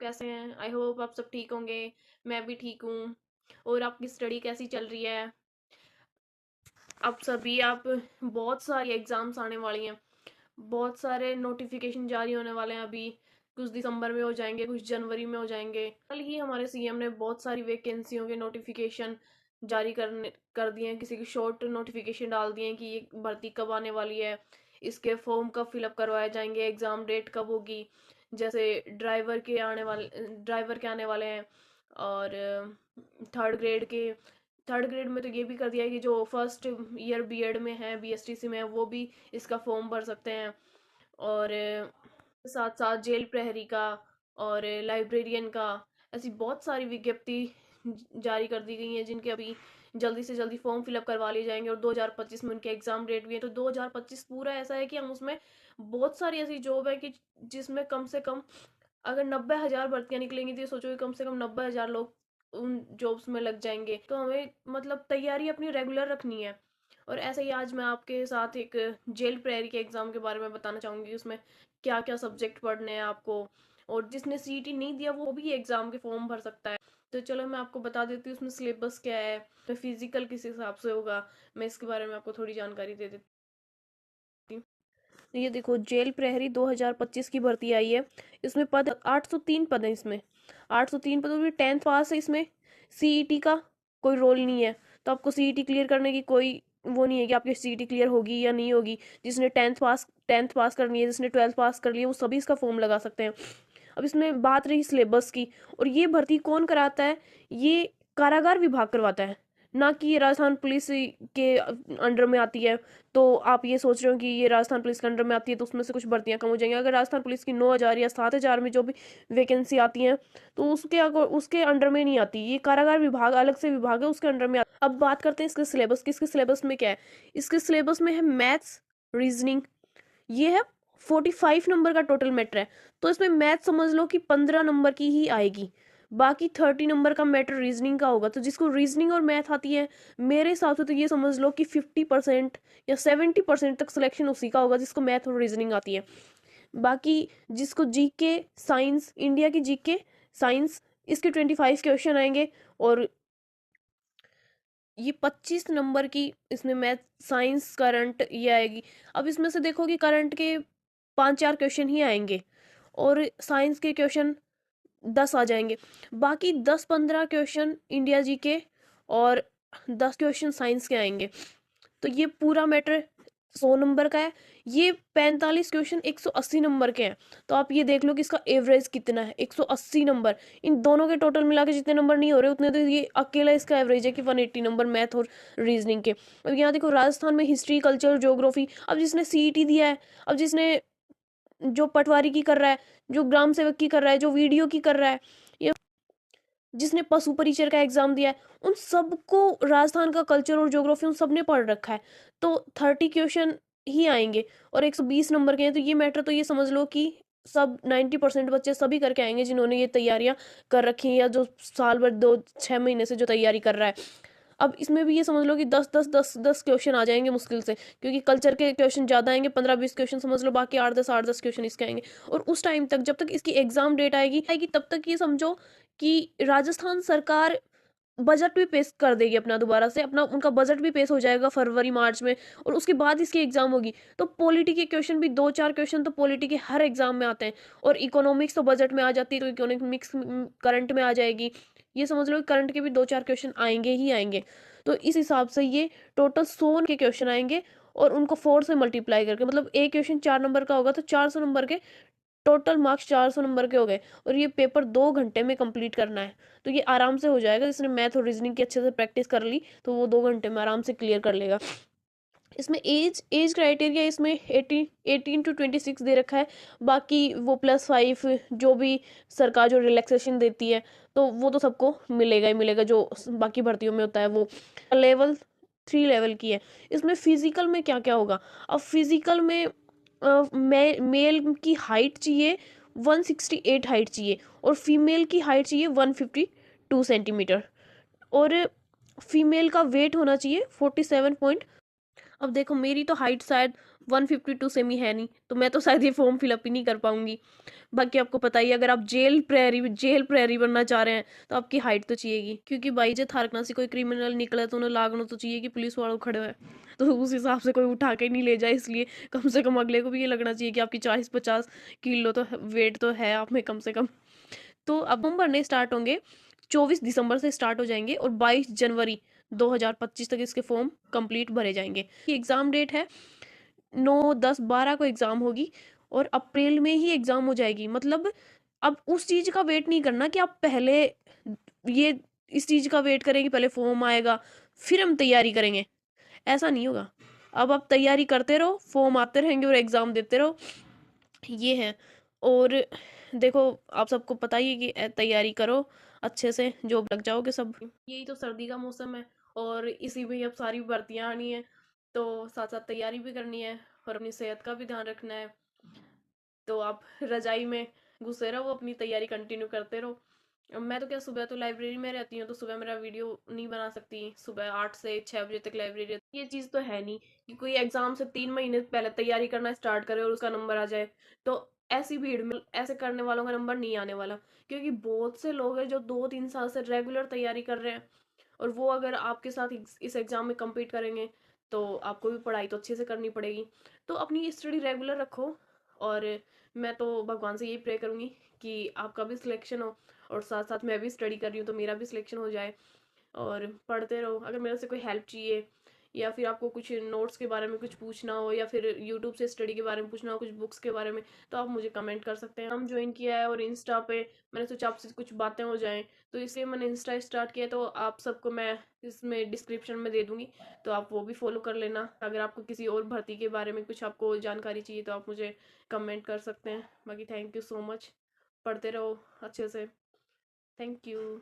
कैसे हैं? I hope आप सब ठीक होंगे। मैं भी ठीक हूँ। और आपकी स्टडी कैसी चल रही है? आप बहुत सारी एग्जाम्स आने वाली हैं। बहुत सारे नोटिफिकेशन जारी होने वाले हैं अभी। कुछ दिसंबर में हो जाएंगे, कुछ जनवरी में हो जाएंगे। कल ही हमारे सीएम ने बहुत सारी वैकेंसियों के नोटिफिकेशन जारी कर दिए हैं। किसी की शॉर्ट नोटिफिकेशन डाल दिए हैं कि ये भर्ती कब आने वाली है, इसके फॉर्म कब फिलअप करवाए जाएंगे, एग्जाम डेट कब होगी। जैसे ड्राइवर के आने वाले हैं। और थर्ड ग्रेड के थर्ड ग्रेड में तो ये भी कर दिया है कि जो फर्स्ट ईयर बीएड में है, बीएसटीसी में है, वो भी इसका फॉर्म भर सकते हैं। और साथ साथ जेल प्रहरी का और लाइब्रेरियन का, ऐसी बहुत सारी विज्ञप्ति जारी कर दी गई हैं जिनके अभी जल्दी से जल्दी फॉर्म फिलअप करवा लिए जाएंगे। और 2025 में उनके एग्जाम डेट भी है। तो 2025 पूरा ऐसा है कि हम उसमें बहुत सारी ऐसी जॉब है कि जिसमें कम से कम अगर 90,000 भर्तियां निकलेंगी तो ये सोचो कि कम से कम 90,000 लोग उन जॉब्स में लग जाएंगे। तो हमें मतलब तैयारी अपनी रेगुलर रखनी है। और ऐसे ही आज मैं आपके साथ एक जेल प्रहरी के एग्जाम के बारे में बताना चाहूंगी। उसमें क्या क्या सब्जेक्ट पढ़ने हैं आपको। और जिसने सीईटी नहीं दिया वो भी एग्जाम के फॉर्म भर सकता है। तो चलो मैं आपको बता देती हूँ उसमें सिलेबस क्या है, तो फिजिकल किस हिसाब से होगा, मैं इसके बारे में आपको थोड़ी जानकारी दे देती हूँ। ये देखो, जेल प्रहरी 2025 की भर्ती आई है। इसमें पद 803 पद है। इसमें 803 पदों में 10th पास है। इसमें सीईटी का कोई रोल नहीं है। तो आपको सीईटी क्लियर करने की कोई वो नहीं है कि आपकी सीईटी क्लियर होगी या नहीं होगी। जिसने टेंथ पास करनी है, जिसने 12th पास कर लिया, वो सभी इसका फॉर्म लगा सकते हैं। अब इसमें बात रही सिलेबस की। और ये भर्ती कौन कराता है? ये कारागार विभाग करवाता है, ना कि ये राजस्थान पुलिस के अंडर में आती है। तो आप ये सोच रहे हो कि ये राजस्थान पुलिस के अंडर में आती है तो उसमें से कुछ भर्तियां कम हो जाएंगी। अगर राजस्थान पुलिस की 9,000 या 7,000 में जो भी वैकेंसी आती हैं तो उसके अंडर में नहीं आती। ये कारागार विभाग अलग से विभाग है, उसके अंडर में आती। अब बात करते हैं इसके सिलेबस की। इसके सिलेबस में क्या है? इसके सिलेबस में है मैथ्स, रीजनिंग। ये है 45 नंबर का टोटल मैटर है। तो इसमें मैथ समझ लो कि 15 नंबर की ही आएगी। बाकी 30 नंबर का मैटर रीजनिंग का होगा। तो जिसको रीजनिंग और मैथ आती है, मेरे हिसाब से तो ये समझ लो कि 50% या 70% तक सिलेक्शन उसी का होगा जिसको मैथ और रीजनिंग आती है। बाकी जिसको जीके, साइंस, इंडिया की जीके, साइंस, इसके 25 क्वेश्चन आएंगे। और ये 25 नंबर की इसमें मैथ, साइंस, करंट ये आएगी। अब इसमें से देखो कि करंट के 5-4 क्वेश्चन ही आएंगे और साइंस के क्वेश्चन 10 आ जाएंगे। बाकी 10-15 क्वेश्चन इंडिया जी के और 10 क्वेश्चन साइंस के आएंगे। तो ये पूरा मैटर 100 नंबर का है। ये 45 क्वेश्चन 180 नंबर के हैं। तो आप ये देख लो कि इसका एवरेज कितना है, 180 नंबर। इन दोनों के टोटल मिला के जितने नंबर नहीं हो रहे उतने तो ये अकेला इसका एवरेज है कि 180 नंबर मैथ और रीजनिंग के। अब यहाँ देखो, राजस्थान में हिस्ट्री, कल्चर, ज्योग्राफी। अब जिसने सीईटी दिया है, अब जिसने जो पटवारी की कर रहा है, जो ग्राम सेवक की कर रहा है, जो वीडियो की कर रहा है, ये जिसने पशु परिचर का एग्जाम दिया है, उन सबको राजस्थान का कल्चर और ज्योग्राफी उन सबने पढ़ रखा है। तो 30 क्वेश्चन ही आएंगे और 120 नंबर के हैं। तो ये मैटर तो ये समझ लो कि सब 90% बच्चे सभी करके आएंगे जिन्होंने ये तैयारियां कर रखी हैं या जो साल भर 2-6 महीने से जो तैयारी कर रहा है। अब इसमें भी ये समझ लो कि 10-10 10-10 क्वेश्चन आ जाएंगे मुश्किल से, क्योंकि कल्चर के क्वेश्चन ज़्यादा आएंगे। 15-20 क्वेश्चन समझ लो, बाकी 8-10 क्वेश्चन इसके आएंगे। और उस टाइम तक, जब तक इसकी एग्जाम डेट आएगी तब तक ये समझो कि राजस्थान सरकार बजट भी पेश कर देगी अपना, दोबारा से अपना उनका बजट भी पेश हो जाएगा फरवरी मार्च में। और उसके बाद इसकी एग्जाम होगी। तो पॉलिटी के क्वेश्चन भी 2-4 क्वेश्चन तो पॉलिटी के हर एग्जाम में आते हैं। और इकोनॉमिक्स तो बजट में आ जाती है, तो इकोनॉमिक्स करंट में आ जाएगी। ये समझ लो कि करंट के भी 2-4 क्वेश्चन आएंगे ही आएंगे। तो इस हिसाब से ये टोटल 100 के क्वेश्चन आएंगे। और उनको 4 से मल्टीप्लाई करके, मतलब एक क्वेश्चन 4 नंबर का होगा तो 400 नंबर के टोटल मार्क्स 400 नंबर के हो गए। और ये पेपर 2 घंटे में कंप्लीट करना है। तो ये आराम से हो जाएगा। जिसने मैथ और रीजनिंग की अच्छे से प्रैक्टिस कर ली तो वो 2 घंटे में आराम से क्लियर कर लेगा। इसमें एज क्राइटेरिया इसमें 18 to 26 दे रखा है। बाकी वो +5 जो भी सरकार जो रिलैक्सेशन देती है तो वो तो सबको मिलेगा ही मिलेगा, जो बाकी भर्तियों में होता है वो। लेवल 3 लेवल की है। इसमें फिजिकल में क्या क्या होगा? अब फिजिकल में मेल की हाइट चाहिए 168 हाइट चाहिए। और फीमेल की हाइट चाहिए 152 सेंटीमीटर। और फीमेल का वेट होना चाहिए 47 पॉइंट। अब देखो, मेरी तो हाइट शायद 152 सेमी है नहीं, तो मैं तो शायद ये फॉर्म फिलअप ही नहीं कर पाऊंगी। बाकी आपको पता ही है, अगर आप जेल प्रहरी बनना चाह रहे हैं तो आपकी हाइट तो चाहिएगी, क्योंकि भाई जे थारकना से कोई क्रिमिनल निकले तो उन्हें लागना तो चाहिए कि पुलिस वालों खड़े हुए हैं, तो उस हिसाब से कोई उठा के नहीं ले जाए। इसलिए कम से कम अगले को भी ये लगना चाहिए कि आपकी 40-50 किलो तो वेट तो है आप में कम से कम। तो अब फॉर्म भरने स्टार्ट होंगे, 24 दिसंबर से स्टार्ट हो जाएंगे और 22 जनवरी 2025 तक इसके फॉर्म कंप्लीट भरे जाएंगे। एग्जाम डेट है 9, 10, 12 को एग्जाम होगी और अप्रैल में ही एग्जाम हो जाएगी। मतलब अब उस चीज का वेट नहीं करना कि आप पहले ये इस चीज का वेट करें कि पहले फॉर्म आएगा फिर हम तैयारी करेंगे, ऐसा नहीं होगा। अब आप तैयारी करते रहो, फॉर्म आते रहेंगे और एग्जाम देते रहो, ये है। और देखो, आप सबको पता ही है कि तैयारी करो अच्छे से, जॉब लग जाओगे सब। यही तो सर्दी का मौसम है और इसी में ही अब सारी भर्तियां आनी है, तो साथ साथ तैयारी भी करनी है और अपनी सेहत का भी ध्यान रखना है। तो आप रजाई में घुसे रहो, अपनी तैयारी कंटिन्यू करते रहो। अब मैं तो क्या, सुबह तो लाइब्रेरी में रहती हूँ, तो सुबह मेरा वीडियो नहीं बना सकती, सुबह 8 से 6 बजे तक लाइब्रेरी। ये चीज़ तो है नहीं कि कोई एग्जाम से 3 महीने पहले तैयारी करना स्टार्ट करे और उसका नंबर आ जाए। तो ऐसी भीड़ में ऐसे करने वालों का नंबर नहीं आने वाला, क्योंकि बहुत से लोग हैं जो 2-3 साल से रेगुलर तैयारी कर रहे हैं, और वो अगर आपके साथ इस एग्जाम में compete करेंगे तो आपको भी पढ़ाई तो अच्छे से करनी पड़ेगी। तो अपनी स्टडी रेगुलर रखो, और मैं तो भगवान से यही प्रे करूंगी कि आपका भी सिलेक्शन हो, और साथ साथ मैं भी स्टडी कर रही हूँ तो मेरा भी सिलेक्शन हो जाए। और पढ़ते रहो। अगर मेरे से कोई हेल्प चाहिए या फिर आपको कुछ नोट्स के बारे में कुछ पूछना हो, या फिर यूट्यूब से स्टडी के बारे में पूछना हो, कुछ बुक्स के बारे में, तो आप मुझे कमेंट कर सकते हैं। हम ज्वाइन किया है और इंस्टा पे मैंने सोचा आपसे कुछ बातें हो जाएं, तो इसलिए मैंने इंस्टा स्टार्ट किया। तो आप सबको मैं इसमें डिस्क्रिप्शन में दे दूंगी, तो आप वो भी फॉलो कर लेना। अगर आपको किसी और भर्ती के बारे में कुछ आपको जानकारी चाहिए तो आप मुझे कमेंट कर सकते हैं। बाकी थैंक यू सो मच, पढ़ते रहो अच्छे से। Thank you.